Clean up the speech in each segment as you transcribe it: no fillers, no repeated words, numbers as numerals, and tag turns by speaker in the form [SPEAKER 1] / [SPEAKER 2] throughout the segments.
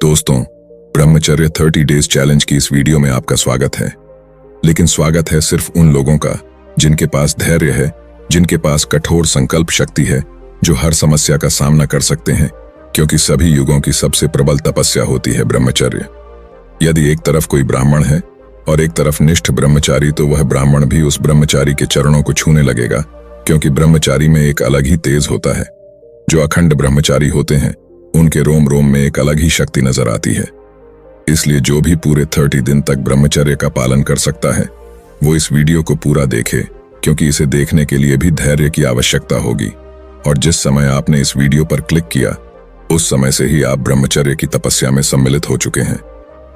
[SPEAKER 1] दोस्तों, ब्रह्मचर्य 30 days challenge की इस वीडियो में आपका स्वागत है। लेकिन स्वागत है सिर्फ उन लोगों का जिनके पास धैर्य है, जिनके पास कठोर संकल्प शक्ति है, जो हर समस्या का सामना कर सकते हैं, क्योंकि सभी युगों की सबसे प्रबल तपस्या होती है ब्रह्मचर्य। यदि एक तरफ कोई ब्राह्मण है और एक तरफ निष्ठ ब्रह्मचारी, तो वह ब्राह्मण भी उस ब्रह्मचारी के चरणों को छूने लगेगा, क्योंकि ब्रह्मचारी में एक अलग ही तेज होता है। जो अखंड ब्रह्मचारी होते हैं उनके रोम रोम में एक अलग ही शक्ति नजर आती है। इसलिए जो भी पूरे 30 दिन तक ब्रह्मचर्य का पालन कर सकता है वो इस वीडियो को पूरा देखे, क्योंकि इसे देखने के लिए भी धैर्य की आवश्यकता होगी। और जिस समय आपने इस वीडियो पर क्लिक किया उस समय से ही आप ब्रह्मचर्य की तपस्या में सम्मिलित हो चुके हैं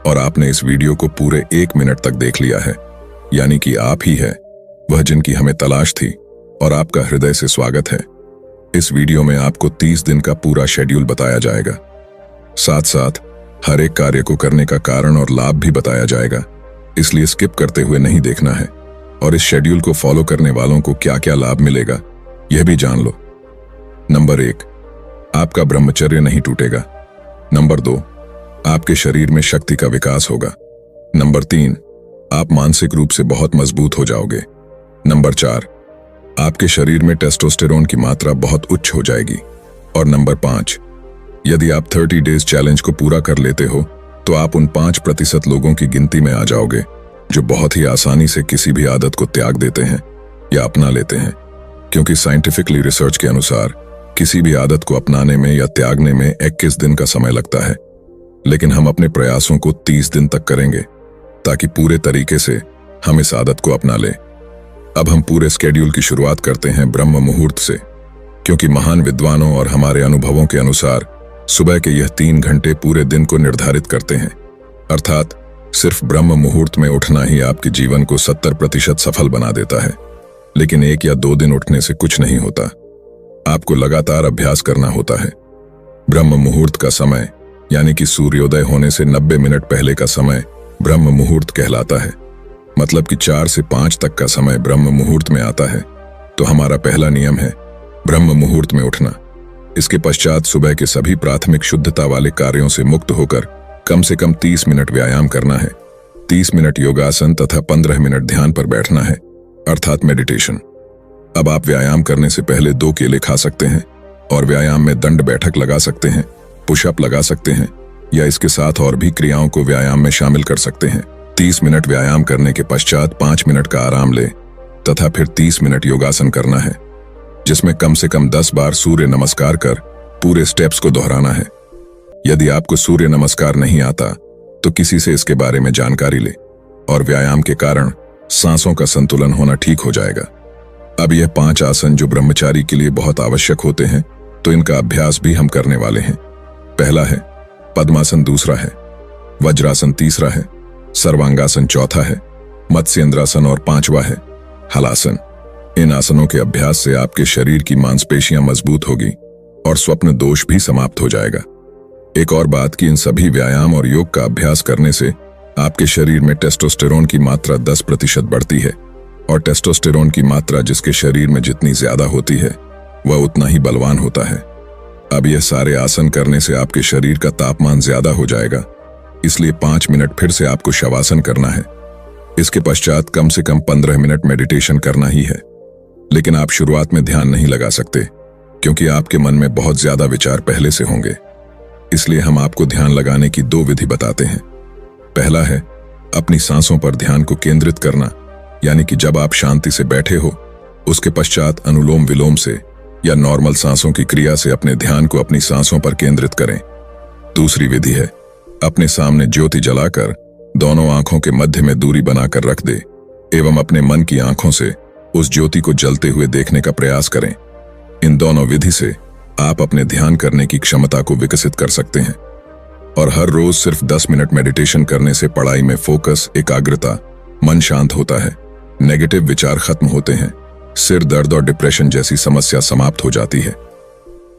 [SPEAKER 1] और आपने इस वीडियो को पूरे 1 मिनट तक देख लिया है। यानी कि आप ही है वह जिनकी हमें तलाश थी, और आपका हृदय से स्वागत है। इस वीडियो में आपको 30 दिन का पूरा शेड्यूल बताया जाएगा। साथ साथ हर एक कार्य को करने का कारण और लाभ भी बताया जाएगा, इसलिए स्किप करते हुए नहीं देखना है। और इस शेड्यूल को फॉलो करने वालों को क्या क्या लाभ मिलेगा यह भी जान लो। नंबर 1, आपका ब्रह्मचर्य नहीं टूटेगा। नंबर 2, आपके शरीर में शक्ति का विकास होगा। नंबर 3, आप मानसिक रूप से बहुत मजबूत हो जाओगे। नंबर 4, आपके शरीर में टेस्टोस्टेरोन की मात्रा बहुत उच्च हो जाएगी। और नंबर 5, यदि आप 30 डेज चैलेंज को पूरा कर लेते हो तो आप उन 5% लोगों की गिनती में आ जाओगे जो बहुत ही आसानी से किसी भी आदत को त्याग देते हैं या अपना लेते हैं। क्योंकि साइंटिफिकली रिसर्च के अनुसार किसी भी आदत को अपनाने में या त्यागने में 21 दिन का समय लगता है, लेकिन हम अपने प्रयासों को 30 दिन तक करेंगे ताकि पूरे तरीके से हम इस आदत को अपना लें। अब हम पूरे स्केड्यूल की शुरुआत करते हैं ब्रह्म मुहूर्त से, क्योंकि महान विद्वानों और हमारे अनुभवों के अनुसार सुबह के यह 3 घंटे पूरे दिन को निर्धारित करते हैं। अर्थात सिर्फ ब्रह्म मुहूर्त में उठना ही आपके जीवन को 70% सफल बना देता है। लेकिन 1 या 2 दिन उठने से कुछ नहीं होता, आपको लगातार अभ्यास करना होता है। ब्रह्म मुहूर्त का समय यानी कि सूर्योदय होने से 90 मिनट पहले का समय ब्रह्म मुहूर्त कहलाता है। मतलब कि 4 से 5 तक का समय ब्रह्म मुहूर्त में आता है। तो हमारा पहला नियम है ब्रह्म मुहूर्त में उठना। इसके पश्चात सुबह के सभी प्राथमिक शुद्धता वाले कार्यों से मुक्त होकर कम से कम 30 मिनट व्यायाम करना है। 30 मिनट योगासन तथा 15 मिनट ध्यान पर बैठना है, अर्थात मेडिटेशन। अब आप व्यायाम करने से पहले 2 केले खा सकते हैं और व्यायाम में दंड बैठक लगा सकते हैं, पुशअप लगा सकते हैं, या इसके साथ और भी क्रियाओं को व्यायाम में शामिल कर सकते हैं। 30 मिनट व्यायाम करने के पश्चात 5 मिनट का आराम ले तथा फिर 30 मिनट योगासन करना है, जिसमें कम से कम 10 बार सूर्य नमस्कार कर पूरे स्टेप्स को दोहराना है। यदि आपको सूर्य नमस्कार नहीं आता तो किसी से इसके बारे में जानकारी ले, और व्यायाम के कारण सांसों का संतुलन होना ठीक हो जाएगा। अब यह 5 आसन जो ब्रह्मचारी के लिए बहुत आवश्यक होते हैं, तो इनका अभ्यास भी हम करने वाले हैं। पहला है पद्मासन, दूसरा है वज्रासन, तीसरा है सर्वांगासन, चौथा है मत्स्येंद्रासन और 5वां है हलासन। इन आसनों के अभ्यास से आपके शरीर की मांसपेशियां मजबूत होगी और स्वप्न दोष भी समाप्त हो जाएगा। एक और बात कि इन सभी व्यायाम और योग का अभ्यास करने से आपके शरीर में टेस्टोस्टेरोन की मात्रा 10% बढ़ती है, और टेस्टोस्टेरोन की मात्रा जिसके शरीर में जितनी ज्यादा होती है वह उतना ही बलवान होता है। अब यह सारे आसन करने से आपके शरीर का तापमान ज्यादा हो जाएगा, इसलिए 5 मिनट फिर से आपको शवासन करना है। इसके पश्चात कम से कम 15 मिनट मेडिटेशन करना ही है। लेकिन आप शुरुआत में ध्यान नहीं लगा सकते, क्योंकि आपके मन में बहुत ज्यादा विचार पहले से होंगे। इसलिए हम आपको ध्यान लगाने की 2 विधि बताते हैं। पहला है अपनी सांसों पर ध्यान को केंद्रित करना, यानी कि जब आप शांति से बैठे हो उसके पश्चात अनुलोम विलोम से या नॉर्मल सांसों की क्रिया से अपने ध्यान को अपनी सांसों पर केंद्रित करें। दूसरी विधि है अपने सामने ज्योति जलाकर दोनों आंखों के मध्य में दूरी बनाकर रख दे एवं अपने मन की आंखों से उस ज्योति को जलते हुए देखने का प्रयास करें। इन दोनों विधि से आप अपने ध्यान करने की क्षमता को विकसित कर सकते हैं। और हर रोज सिर्फ 10 मिनट मेडिटेशन करने से पढ़ाई में फोकस, एकाग्रता, मन शांत होता है, नेगेटिव विचार खत्म होते हैं, सिर दर्द और डिप्रेशन जैसी समस्या समाप्त हो जाती है।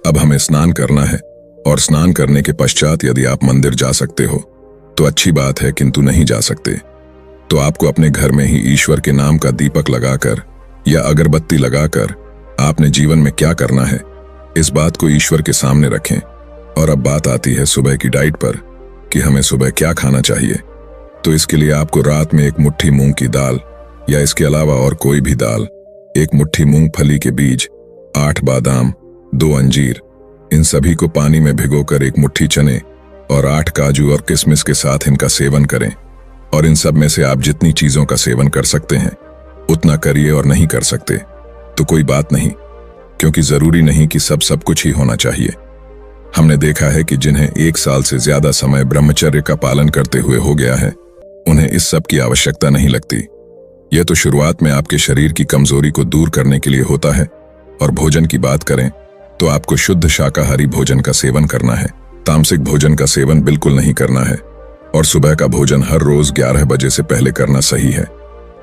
[SPEAKER 1] अब हमें स्नान करना है, और स्नान करने के पश्चात यदि आप मंदिर जा सकते हो तो अच्छी बात है, किंतु नहीं जा सकते तो आपको अपने घर में ही ईश्वर के नाम का दीपक लगाकर या अगरबत्ती लगाकर आपने जीवन में क्या करना है इस बात को ईश्वर के सामने रखें। और अब बात आती है सुबह की डाइट पर, कि हमें सुबह क्या खाना चाहिए, तो इसके लिए आपको रात में एक मुट्ठी मूंग की दाल या इसके अलावा और कोई भी दाल, एक मुट्ठी मूंगफली के बीज, 8 बादाम, 2 अंजीर, इन सभी को पानी में भिगोकर एक मुट्ठी चने और 8 काजू और किशमिश के साथ इनका सेवन करें। और इन सब में से आप जितनी चीजों का सेवन कर सकते हैं उतना करिए, और नहीं कर सकते तो कोई बात नहीं, क्योंकि जरूरी नहीं कि सब कुछ ही होना चाहिए। हमने देखा है कि जिन्हें 1 साल से ज्यादा समय ब्रह्मचर्य का पालन करते हुए हो गया है, उन्हें इस सब की आवश्यकता नहीं लगती। यह तो शुरुआत में आपके शरीर की कमजोरी को दूर करने के लिए होता है। और भोजन की बात करें तो आपको शुद्ध शाकाहारी भोजन का सेवन करना है, तामसिक भोजन का सेवन बिल्कुल नहीं करना है। और सुबह का भोजन हर रोज 11 बजे से पहले करना सही है।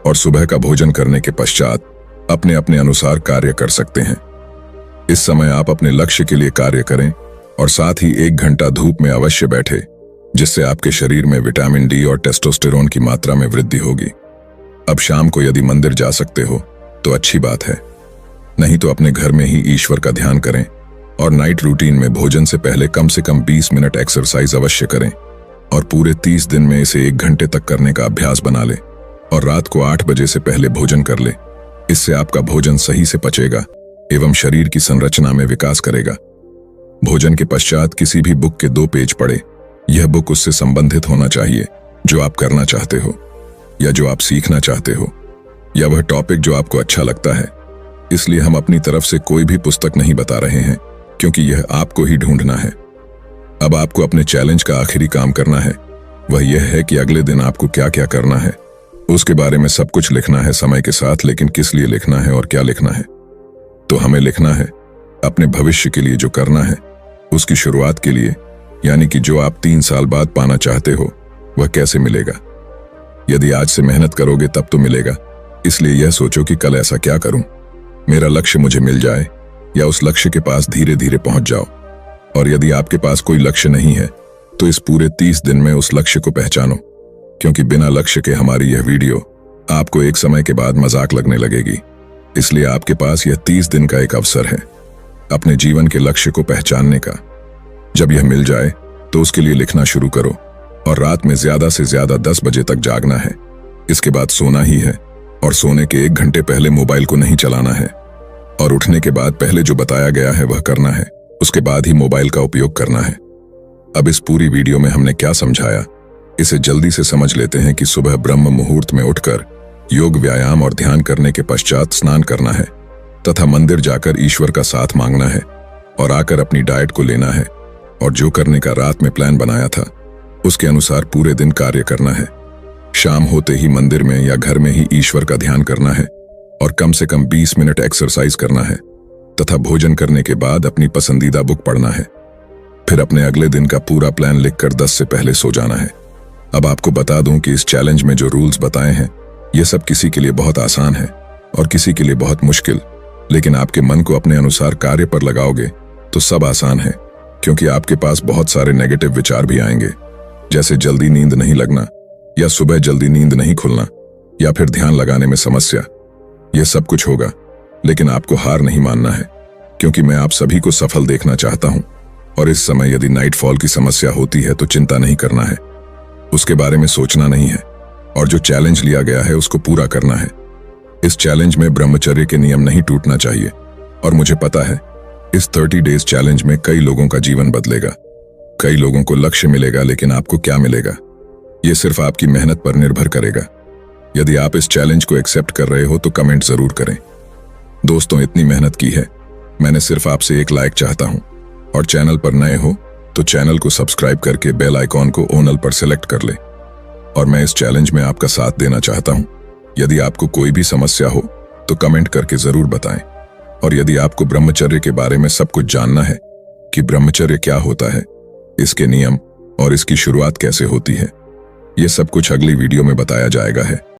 [SPEAKER 1] और सुबह का भोजन करने के पश्चात अपने अपने अनुसार कार्य कर सकते हैं। इस समय आप अपने लक्ष्य के लिए कार्य करें और साथ ही 1 घंटा धूप में अवश्य बैठे, जिससे आपके शरीर में विटामिन डी और टेस्टोस्टेरोन की मात्रा में वृद्धि होगी। अब शाम को यदि मंदिर जा सकते हो तो अच्छी बात है, नहीं तो अपने घर में ही ईश्वर का ध्यान करें। और नाइट रूटीन में भोजन से पहले कम से कम 20 मिनट एक्सरसाइज अवश्य करें, और पूरे 30 दिन में इसे 1 घंटे तक करने का अभ्यास बना ले। और रात को 8 बजे से पहले भोजन कर ले। इससे आपका भोजन सही से पचेगा एवं शरीर की संरचना में विकास करेगा। भोजन के पश्चात किसी भी बुक के 2 पेज पढ़े। यह बुक उससे संबंधित होना चाहिए जो आप करना चाहते हो, या जो आप सीखना चाहते हो, या वह टॉपिक जो आपको अच्छा लगता है। इसलिए हम अपनी तरफ से कोई भी पुस्तक नहीं बता रहे हैं, क्योंकि यह आपको ही ढूंढना है। अब आपको अपने चैलेंज का आखिरी काम करना है। वह यह है कि अगले दिन आपको क्या क्या करना है उसके बारे में सब कुछ लिखना है समय के साथ, लेकिन किस लिए लिखना है और क्या लिखना है। तो हमें लिखना है अपने भविष्य के लिए जो करना है, उसकी शुरुआत के लिए, यानी कि जो आप 3 साल बाद पाना चाहते हो वह कैसे मिलेगा। यदि आज से मेहनत करोगे तब तो मिलेगा। इसलिए यह सोचो कि कल ऐसा क्या करूं, मेरा लक्ष्य मुझे मिल जाए, या उस लक्ष्य के पास धीरे धीरे पहुंच जाओ। और यदि आपके पास कोई लक्ष्य नहीं है तो इस पूरे 30 दिन में उस लक्ष्य को पहचानो, क्योंकि बिना लक्ष्य के हमारी यह वीडियो आपको एक समय के बाद मजाक लगने लगेगी। इसलिए आपके पास यह 30 दिन का एक अवसर है अपने जीवन के लक्ष्य को पहचानने का। जब यह मिल जाए तो उसके लिए लिखना शुरू करो, और रात में ज्यादा से ज्यादा 10 बजे तक जागना है। इसके बाद सोना ही है, और सोने के 1 घंटे पहले मोबाइल को नहीं चलाना है। और उठने के बाद पहले जो बताया गया है वह करना है, उसके बाद ही मोबाइल का उपयोग करना है। अब इस पूरी वीडियो में हमने क्या समझाया, इसे जल्दी से समझ लेते हैं कि सुबह ब्रह्म मुहूर्त में उठकर योग, व्यायाम और ध्यान करने के पश्चात स्नान करना है, तथा मंदिर जाकर ईश्वर का साथ मांगना है, और आकर अपनी डाइट को लेना है, और जो करने का रात में प्लान बनाया था उसके अनुसार पूरे दिन कार्य करना है। शाम होते ही मंदिर में या घर में ही ईश्वर का ध्यान करना है, और कम से कम 20 मिनट एक्सरसाइज करना है, तथा भोजन करने के बाद अपनी पसंदीदा बुक पढ़ना है। फिर अपने अगले दिन का पूरा प्लान लिखकर 10 से पहले सो जाना है। अब आपको बता दूं कि इस चैलेंज में जो रूल्स बताए हैं ये सब किसी के लिए बहुत आसान है और किसी के लिए बहुत मुश्किल, लेकिन आपके मन को अपने अनुसार कार्य पर लगाओगे तो सब आसान है, क्योंकि आपके पास बहुत सारे नेगेटिव विचार भी आएंगे, जैसे जल्दी नींद नहीं लगना, या सुबह जल्दी नींद नहीं खुलना, या फिर ध्यान लगाने में समस्या। यह सब कुछ होगा, लेकिन आपको हार नहीं मानना है, क्योंकि मैं आप सभी को सफल देखना चाहता हूं। और इस समय यदि नाइटफॉल की समस्या होती है तो चिंता नहीं करना है, उसके बारे में सोचना नहीं है, और जो चैलेंज लिया गया है उसको पूरा करना है। इस चैलेंज में ब्रह्मचर्य के नियम नहीं टूटना चाहिए, और मुझे पता है इस 30 डेज चैलेंज में कई लोगों का जीवन बदलेगा, कई लोगों को लक्ष्य मिलेगा, लेकिन आपको क्या मिलेगा यह सिर्फ आपकी मेहनत पर निर्भर करेगा। यदि आप इस चैलेंज को एक्सेप्ट कर रहे हो तो कमेंट जरूर करें। दोस्तों, इतनी मेहनत की है, मैंने सिर्फ आपसे एक लाइक चाहता हूं, और चैनल पर नए हो तो चैनल को सब्सक्राइब करके बेल आइकॉन को ऑल पर सेलेक्ट कर ले। और मैं इस चैलेंज में आपका साथ देना चाहता हूं। यदि आपको कोई भी समस्या हो तो कमेंट करके जरूर बताएं। और यदि आपको ब्रह्मचर्य के बारे में सब कुछ जानना है कि ब्रह्मचर्य क्या होता है, इसके नियम और इसकी शुरुआत कैसे होती है, यह सब कुछ अगली वीडियो में बताया जाएगा है।